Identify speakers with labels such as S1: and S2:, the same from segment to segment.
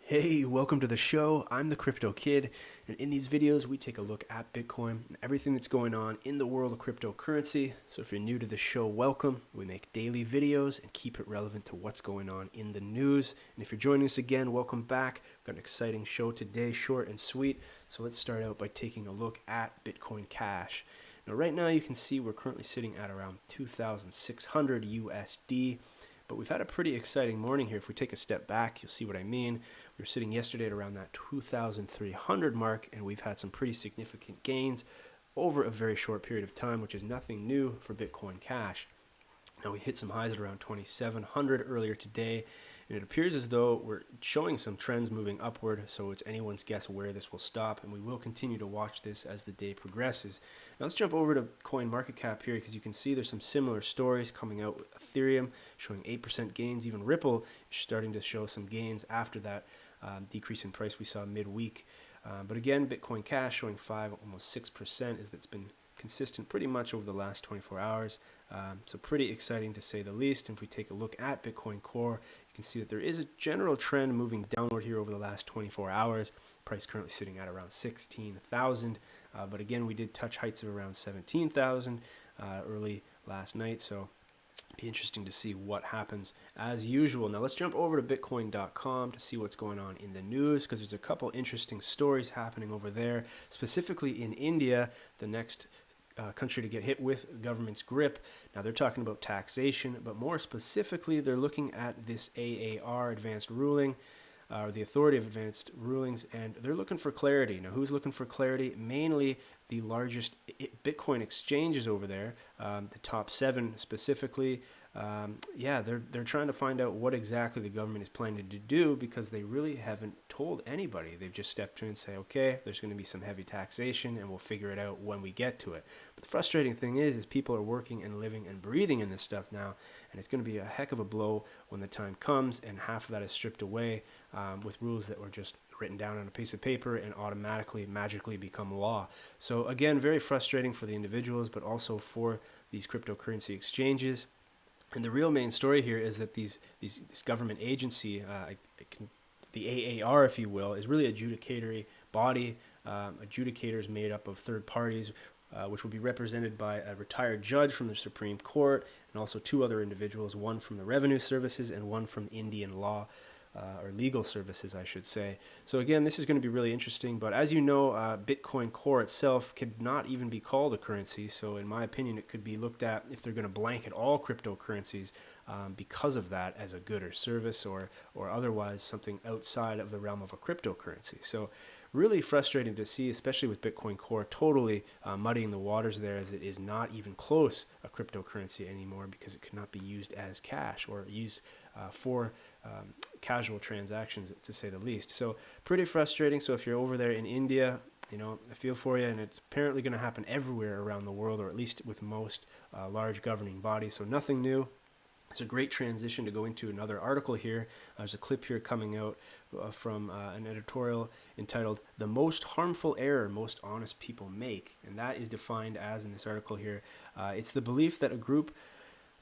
S1: Hey, welcome to the show. I'm the Crypto Kid, and in these videos we take a look at Bitcoin and everything that's going on in the world of cryptocurrency. So if you're new to the show, welcome. We make daily videos and keep it relevant to what's going on in the news. And if you're joining us again, welcome back. We've got an exciting show today, short and sweet. So let's start out by taking a look at Bitcoin Cash. Now right now you can see we're currently sitting at around 2,600 USD. But we've had a pretty exciting morning here. If we take a step back, you'll see what I mean. We were sitting yesterday at around that 2,300 mark, and we've had some pretty significant gains over a very short period of time, which is nothing new for Bitcoin Cash. Now, we hit some highs at around 2,700 earlier today, and it appears as though we're showing some trends moving upward, so it's anyone's guess where this will stop, and we will continue to watch this as the day progresses. Now, let's jump over to CoinMarketCap here, because you can see there's some similar stories coming out with Ethereum showing 8% gains. Even Ripple is starting to show some gains after that decrease in price we saw midweek. But again, Bitcoin Cash showing 5, almost 6%, as it's been consistent pretty much over the last 24 hours. So pretty exciting to say the least. And if we take a look at Bitcoin Core, you can see that there is a general trend moving downward here over the last 24 hours. Price currently sitting at around 16,000. But again, we did touch heights of around 17,000 early last night. So be interesting to see what happens as usual. Now let's jump over to bitcoin.com to see what's going on in the news, because there's a couple interesting stories happening over there, specifically in India, the next country to get hit with government's grip. Now they're talking about taxation, but more specifically they're looking at this AAR, advanced ruling, or the Authority of Advanced Rulings, and they're looking for clarity. Now, who's looking for clarity? Mainly the largest Bitcoin exchanges over there, the top 7 specifically. They're trying to find out what exactly the government is planning to do, because they really haven't told anybody. They've just stepped in and say, okay, there's going to be some heavy taxation, and we'll figure it out when we get to it. But the frustrating thing is people are working and living and breathing in this stuff now, and it's going to be a heck of a blow when the time comes, and half of that is stripped away with rules that were just written down on a piece of paper and automatically, magically become law. So again, very frustrating for the individuals, but also for these cryptocurrency exchanges. And the real main story here is that this government agency, the AAR, if you will, is really a adjudicatory body. Adjudicators made up of third parties, which will be represented by a retired judge from the Supreme Court, and also 2 other individuals, one from the Revenue Services and one from Indian law. Or legal services, I should say. So again, this is going to be really interesting, but as you know, Bitcoin Core itself could not even be called a currency. So in my opinion, it could be looked at, if they're going to blanket all cryptocurrencies because of that, as a good or service, or otherwise something outside of the realm of a cryptocurrency. So really frustrating to see, especially with Bitcoin Core totally muddying the waters there, as it is not even close a cryptocurrency anymore, because it could not be used as cash or used for casual transactions, to say the least. So pretty frustrating. So if you're over there in India, I feel for you, and it's apparently going to happen everywhere around the world, or at least with most large governing bodies. So nothing new. It's a great transition to go into another article here. There's a clip here coming out from an editorial entitled "The Most Harmful Error Most Honest People Make," and that is defined as, in this article here, it's the belief that a group,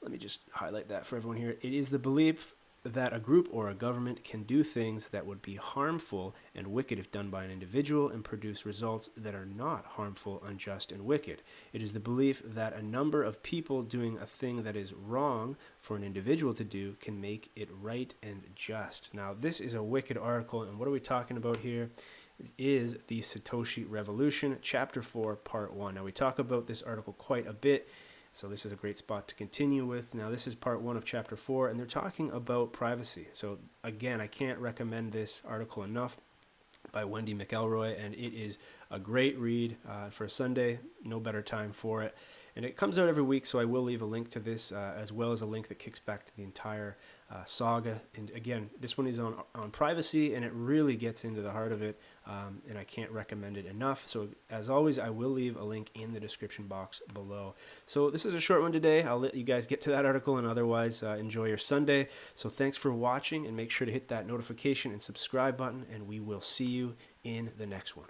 S1: let me just highlight that for everyone here, it is the belief that a group or a government can do things that would be harmful and wicked if done by an individual, and produce results that are not harmful, unjust, and wicked. It is the belief that a number of people doing a thing that is wrong for an individual to do can make it right and just. Now, this is a wicked article, and what are we talking about here? Is the Satoshi Revolution, Chapter 4, Part 1. Now, we talk about this article quite a bit, so this is a great spot to continue with. Now, this is part 1 of chapter 4, and they're talking about privacy. So again, I can't recommend this article enough, by Wendy McElroy, and it is a great read for a Sunday. No better time for it. And it comes out every week, so I will leave a link to this, as well as a link that kicks back to the entire saga. And again, this one is on privacy, and it really gets into the heart of it, and I can't recommend it enough. So as always, I will leave a link in the description box below. So this is a short one today. I'll let you guys get to that article, and otherwise enjoy your Sunday. So thanks for watching, and make sure to hit that notification and subscribe button, and we will see you in the next one.